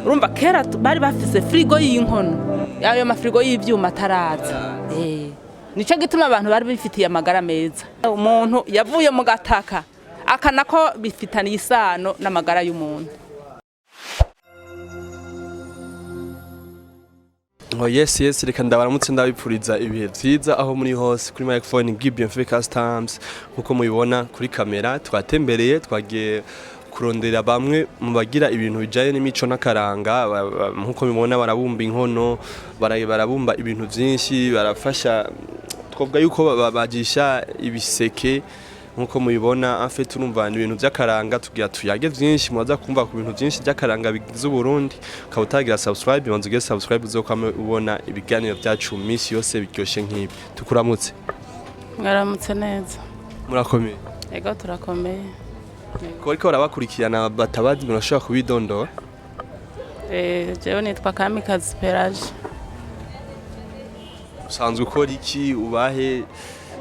urumva kera bari bafise frigo y'inkono ayo mafrigo y'ivyuma ataraza nico gituma abantu bari bifitiye amagara meza umuntu yavuye mu gataka akanako bifitaniye isano n'amagara y'umuntu. Yes, reka ndabaramutse ndabipfuriza ibihe vyiza aho muri hose kuri microphone Gibienfait Customs nkuko mubibona kuri kamera twatembereye twagiye kurondera bamwe mu bagira ibintu bijaye n'imico n'akaranga nkuko mubibona barabumba inkono barabumba ibintu vyinshi barafasha twovuga yuko babagisha ibiseke nkuko mubibona en fait turumva ibintu by'akaranga tugira tuyage vyinshi mubaza kumva ku bintu vyinshi by'akaranga bigize Burundi ukabutagira subscribe banze uge subscribe uzokwame ubona ibiganiro byacu misi yose biryoshe nk'ibi tukuramutse. Mwaramutse neza murakomeye? Ego turakomeye. Ko ariko barabakurikirana batabazi murashaka kubidondora? Jewe nitwa Kamikazi Pelagie. Usanzwe ukora iki ubahe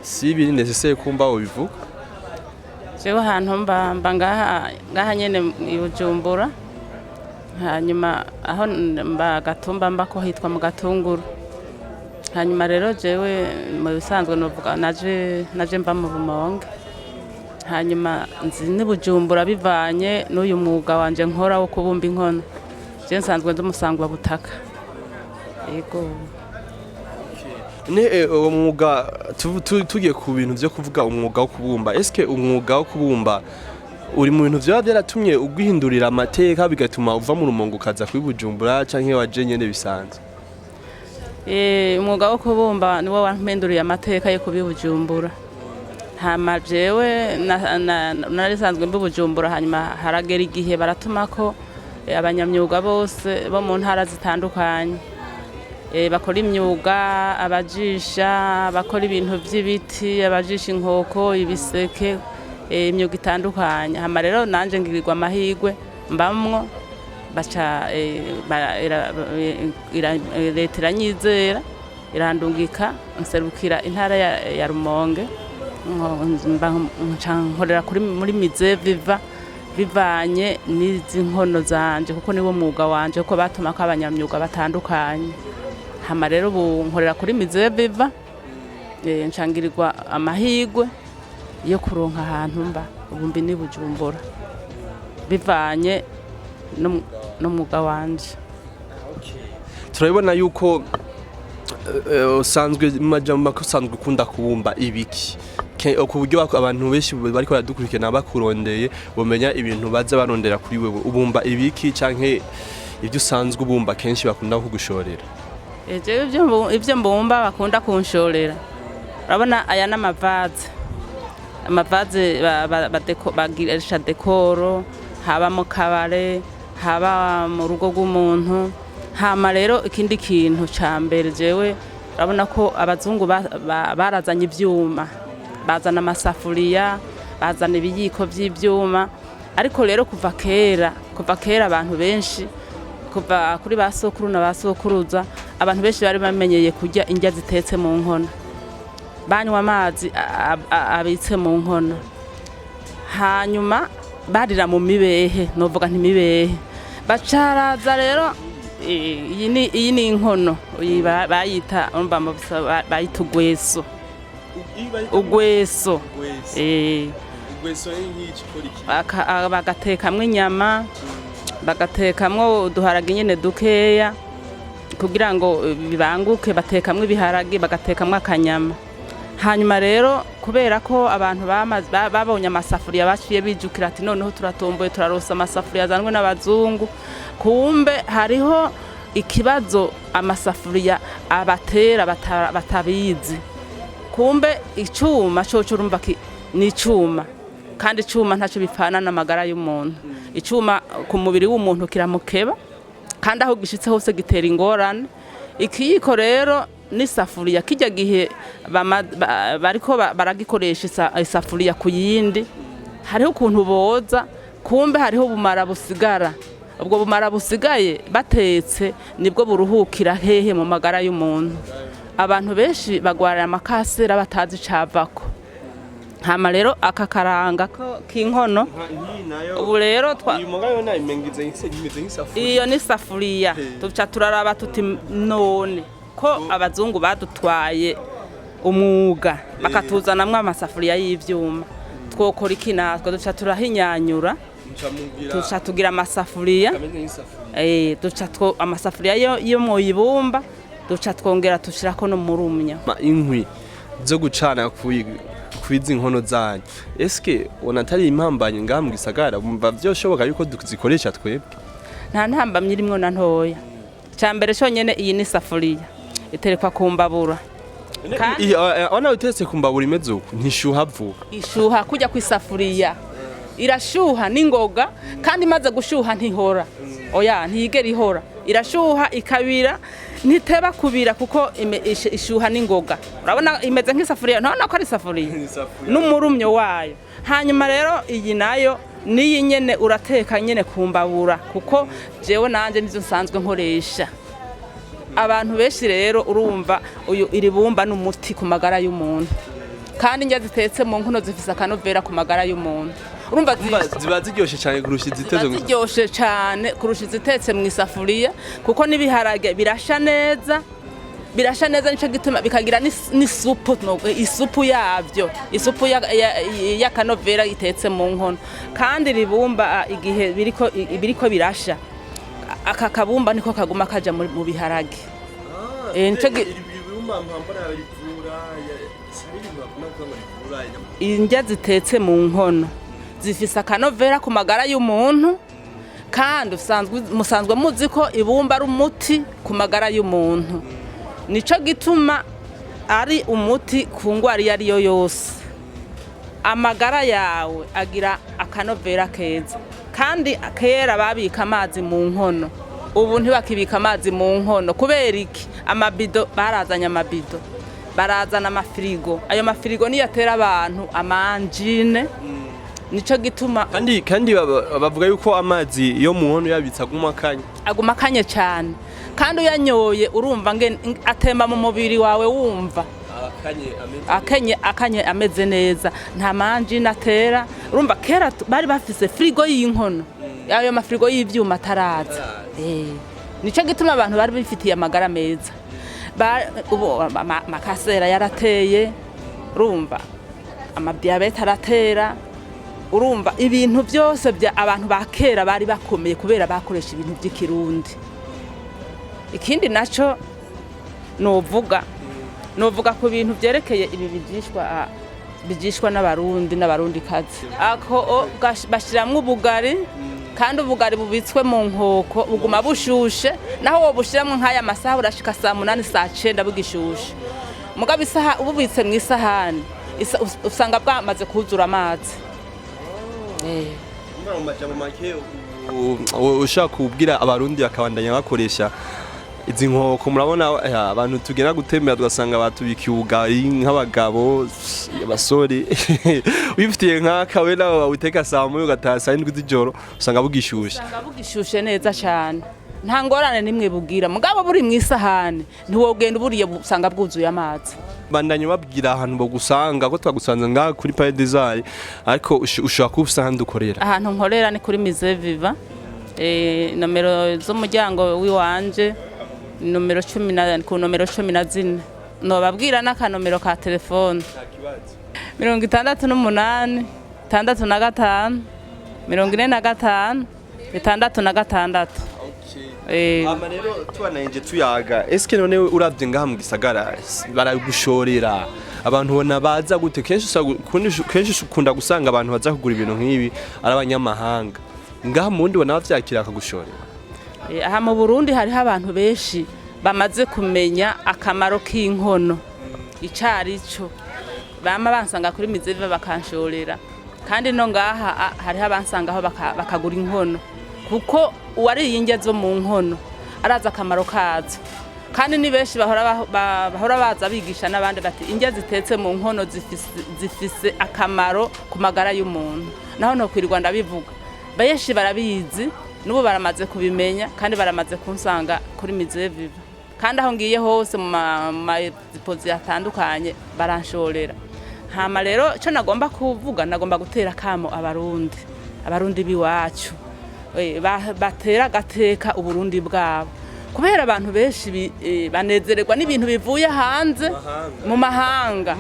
si biri necessaire kumba ubivuga? Jewe ahantu mba ngaha nyene ibujumbura hanyuma aho mba gatumba mba ko hitwa mu gatunguru hanyuma rero jewe mu bisanzwe novuga naje mba mu Rumonge hanyuma nzi nibujumbura bivanye n'uyu mwuga wanje nkora wo kubumba inkono je nsanzwe ndumusangwa butaka. Yego umwuga tugiye ku bintu byo kuvuga umwuga wo kubumba eske umwuga wo kubumba uri mu bintu byo byaratumye ugwihindurira amateka bigatuma uva mu Rumonge ukaza kwibujumbura canke waje nyene bisanzwe? Umwuga wo kubumba niwo wampinduriye amateka yo kubibujumbura hama jewe narisanzwe mbibujumbura hanyuma haragera igihe baratumako abanyamyuga bose bo mu ntara zitandukanye bakora imyuga abajisha bakora ibintu by'ibiti abajisha inkoko ibiseke imyuga itandukanye hama rero nanje ngirirwa amahigwe mbamwo baca leta iranyizera irandungika nserukira intara ya Rumonge nkorera muri mize viva bivanye n'izi nkono zanje kuko niwo mwuga wanje kuko batumako abanyamyuga batandukanye hama rero nkorera kuri mize viva nshangirirwa amahigwe yo kuronka ahantu mba ubumbi ni Bujumbura bivanye n'umwuga wanje. Turabona yuko usanzwe majamba ko usanzwe ukunda kubumba ibiki ku buryo abantu benshi bariko baradukurikirana bakurondeye bomenya ibintu baza barondera kuri wewe ubumba ibiki canke ibyo usanzwe ubumba kenshi bakunda kugushorera? Ivyo mbumba bakunda kunshorera urabona aya n'amavaze bagirisha dekoro haba mu kabare haba mu rugo rw'umuntu hama rero ikindi kintu ca mbere jewe urabona ko abazungu barazanye ivyuma bazana amasafuriya bazana ibiyiko vy'ivyuma ariko rero kuva kera abantu benshi kuva kuri basokuru na basokuruza abantu benshi bari bamenyeye kurya indya zitetse mu nkono banywa amazi abitse mu nkono hanyuma barira mu mibehe novuga nti mibehe bacaraza rero iyi ni inkono bayita bayita ugweso bagatekamwo inyama bagatekamwo uduharage nyene dukeya kugira ngo bibanguke batekamwo ibiharage bagatekamwo akanyama hanyuma rero kubera ko abantu babonye amasafuriya baciye bijukira ati noneho turatomboye turarosa amasafuriya azanwe n'abazungu kumbe hariho ikibazo amasafuriya abatera batabizi kumbe icuma coco urumva ni icuma kandi icuma ntaco bipfana n'amagara y'umuntu icuma ku mubiri w'umuntu kiramukeba kandi aho gishitse hose gitera ingorane ikiyiko rero n'isafuriya kijya gihe bariko baragikoresha isafuriya ku yindi hariho ukuntu boza kumbe hariho ubumara busigara ubwo bumara busigaye batetse nibwo buruhukira hehe mu magara y'umuntu abantu benshi bagwarira amakasera batazi cavako hama rero akakaranga kinkono ubu rero iyo ni safuriya tuca turaraba tuti none ko abazungu badutwaye umwuga bakatuzanamwo amasafuriya y'ivyuma twokora iki natwe duca turahinyanyura duca tugira amasafuriya duca amasafuriya yo mu ibumba duca twongera tushirako no murumya inkwi zo gucana kwiza inkono zanyu eske onatari impambanye ngaha mu gisagara bumva vyoshoboka yuko duzikoresha twebwe nta ntambamye irimwo na ntoya cyambere cyonyene iyi ni safuriya iterekwa ku mbabura ona utetse ku mbabura imeze uko ntishuha vuba ishuha kujya ku isafuriya irashuha n'ingoga kandi imaze gushuha ntihora oya ntiyigera ihora irashuha ikabira ntiteba kubira kuko ishuha n'ingoga urabona imeze nk'isafuriya ntabona ko ari isafuriya n'umurumyo wayo hanyuma rero iyi nayo niyi nyene urateka nyene ku mbabura kuko jewe nanje nizo nsanzwe nkoresha abantu benshi rero urumva uyu iri bumba n'umuti ku magara y'umuntu kandi njya zitetse mu nkono zifise akanovera ku magara y'umuntu urumva ziba ziryoshe cyane kurusha iziteze ziryoshe cyane kurusha izitetse mu isafuriya kuko n'ibiharage birasha neza nico gituma bikagira isupu yavyo isupu y'akanovera itetse mu nkono kandi ribumba igihe biriko birasha aka kabumba niko kaguma kaja mu biharage nico indya zitetse mu nkono zifise akanovera ku magara y'umuntu kandi musanzwe muzi ko ibumba ari umuti ku magara y'umuntu nico gituma ari umuti ku ngwara iyo ariyo yose amagara yawe agira akanovera keza kandi kera babika amazi mu nkono ubu ntibakibika amazi mu nkono kubera iki amabido barazanye amabido barazana amafirigo ayo mafirigo niyo atera abantu amanjine nico gituma kandi bavuga yuko amazi yo mu nkono yabitsa aguma kanye cyane kandi uyanyoye urumva atemba mu mubiri wawe wumva akanye ameze neza nta manjine atera urumva kera bari bafise frigo y'inkono ayo mafrigo y'ivyuma ataraza nico gituma abantu bari bifitiye amagara meza makasera yarateye urumva amadiabete aratera urumva ibintu byose bya abantu bakera bari bakomeye kubera bakoresha ibintu by'ikirundi ikindi naco novuga ku bintu byerekeye ibi bijishwa n'abarundi kazi ako bashiramwe ubugari kandi ubugari bubitswe mu nkoko buguma bushushe naho wo bushiramwe nk'aya masaha urashika saa 8 saa 9 bugishushe mugabo isaha ububitse mu isahani usanga bwamaze kuzura amazi ushaka kubwira abarundi bakabandanya bakoresha izi nkoko murabona abantu tugenda gutembera tugasanga batubikiye ubugari nk'abagabo abasore wifitiye nk'akawe nawe wawuteka saa 1 ugataha saa 7 z'ijoro usanga bugishushe neza cyane nta ngorane nimwe bugira mugabo buri mu isahani ntiwogenda uburiye usanga bwuzuye amazi bandanye babwira ahantu bo gusanga ko twagusanze ngaha kuri Palais des Arts ariko ushaka kubusanga dukorera ahantu nkorera ni kuri Musée Viva nomero z'umuryango wiwanje nomero 10 ku nomero 14 nobabwira n'akanomero ka telefone 68 65 45 46 ama rero tubananje tuyaga eske none uravye ngaha mu gisagara baragushorera abantu bona baza gute kenshi ukunda gusanga abantu baza kugura ibintu nk'ibi ari abanyamahanga ngaha mu wundi bona bavyakira akagushorera aha mu Burundi hariho abantu benshi bamaze kumenya akamaro k'inkono icarico bama bansanga kuri Mizeviva bakanshorera kandi no ngaha hariho abansangaho bakagura inkono kuko uwariye indya zo mu nkono araza akamaro kazo kandi ni benshi bahora baza bigisha n'abandi bati indya zitetse mu nkono zifise akamaro ku magara y'umuntu naho no kwirirwa ndabivuga benshi barabizi nubu baramaze kubimenya kandi baramaze kunsanga kuri Mizeviva kandi aho ngiye hose mu dipozi atandukanye baranshorera hama rero cyo nagomba kuvuga nagomba gutera kamo abarundi biwacu batera agateka uburundi bwabo kubera abantu benshi banezererwa n'ibintu bivuye hanze mu mahanga.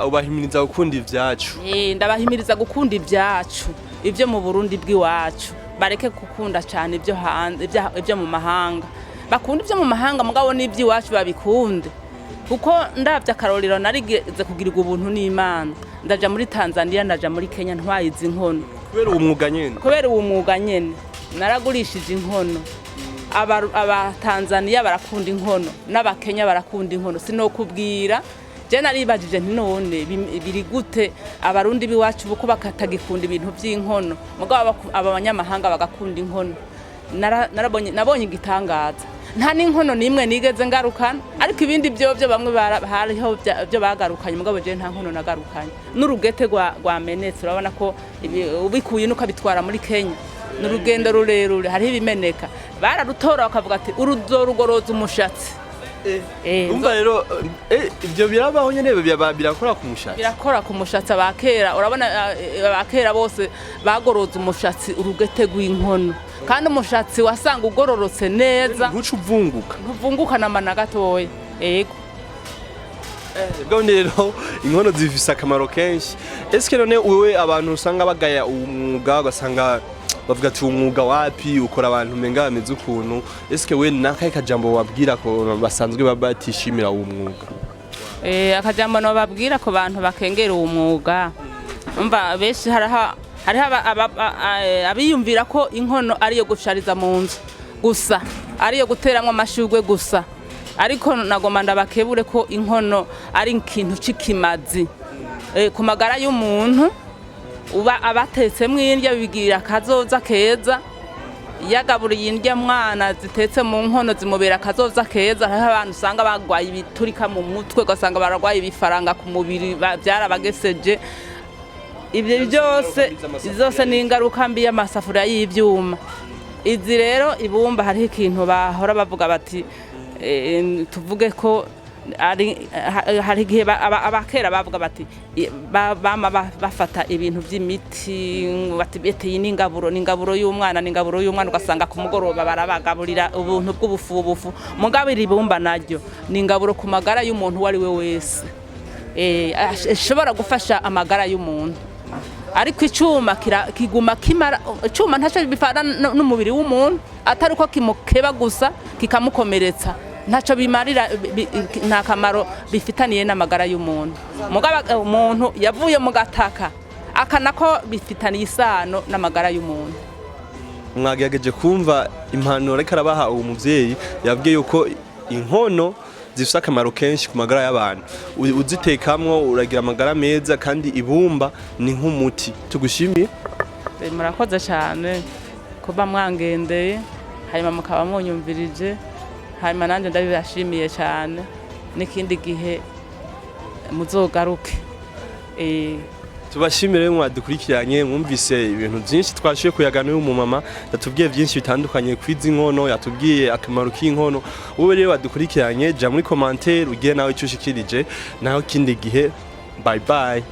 Ubahimiriza gukunda ivyacu. Ndabahimiriza gukunda ivyacu ivyo mu Burundi bw'iwacu, bareke gukunda cyane ivyo hanze ivyo mu mahanga, bakunda ivyo mu mahanga mugabo n'ivy'iwacu babikunde. Kuko ndavye akarorero narigeze kugirirwa ubuntu n'Imana, ndaja muri Tanzania ndaja muri Kenya ntwayize inkono kubera uwo mwuga nyene naragurishije inkono. Aba Tanzania barakunda inkono n'abakenya barakunda inkono, sinokubwira je naribajije nti none biri gute abarundi biwacu buko bakatagikunda ibintu vy'inkono mugabo abanyamahanga bagakunda inkono. Nabonye igitangaza, nta n'inkono nimwe nigeze ngarukana, ariko ibindi byo bamwe hariho byo bagarukanye mugabo je nta nkono nagarukanye. N'urugete rwa menetse urabona ko ubikuye nuko bitwara muri Kenya n'urugendo rurerure, hariho ibimeneka bararutora bakavuga ati uruzorugoroza umushatsi. Umva rero ibyo birabaho nyene birakora ku mushatsi. Birakora ku mushatsi abakera, urabona abakera bose bagoroza umushatsi urugete rw'inkono, kandi umushatsi wasanga ugororotse neza ntuvunguka namana gatoya. Yego rero inkono zifise akamaro kenshi. Eske none wewe abantu usanga bagaya umwuga ugasanga bavuga ati umwuga wapi ukora abantu menga bameze ukuntu, eske we nakaye kajambo wabwira ko basanzwe babatishimira uwo mwuga? Akajambo no babwira ko bantu bakengera uwo mwuga, umva benshi hariho abiyumvira ko inkono ariyo gushariza mu nzu gusa, ariyo guteramwa amashurwe gusa, ariko nagomba ndabakebure ko inkono ari ikintu c'ikimazi ku magara y'umuntu. Uba abatetse mw'indya bigira kazoza keza, yagaburiye indya mwana zitetse mu nkono zimubera kazoza keza. Hariho abantu usanga bagwaye ibiturika mu mutwe, ugasanga baragwaye ibifaranga ku mubiri byarabageseje. Ibyo byose ni ingaruka mbi y'amasafuriya y'ivyuma. Izi rero ibumba hariho ikintu bahora bavuga bati tuvuge ko hari igihe abakera bavuga bati bama bafata ibintu by'imiti bati beteye n'ingaburo y'umwana ugasanga ku mugoroba barabagaburira ubuntu bw'ubufu mugabira ibumba naryo n'ingaburo ku magara y'umuntu wari we wese ishobora gufasha amagara y'umuntu. Ariko icuma kiguma kimara, icuma ntaco bifana n'umubiri w'umuntu, atari uko kimukeba gusa kikamukomeretsa, ntaco bimarira, nta kamaro bifitaniye n'amagara y'umuntu. Mugabo umuntu yavuye mu gataka akanako bifitaniye isano n'amagara y'umuntu. Mwagerageje kumva impanuro ariko arabaha uwo muvyeyi, yabwiye yuko inkono zifite akamaro kenshi ku magara y'abantu, uzitekamwo uragira amagara meza, kandi ibumba ni nk'umuti. Tugushimiye. Murakoze cyane kuba mwangendeye, hanyuma mukaba munyumvirije, hanyuma nanjye ndabibashimiye cyane, n'ikindi gihe muzogaruke. Tubashimire mwadukurikiranye, mwumvise ibintu byinshi twashiye kuyagana n'uyu mumama, yatubwiye byinshi bitandukanye kwiza inkono, yatubwiye akamaro k'inkono. Wowe rero wadukurikiranye, ja muri commentaire ugire nawe icyo ushikirije, naho kindi gihe. Bye bye.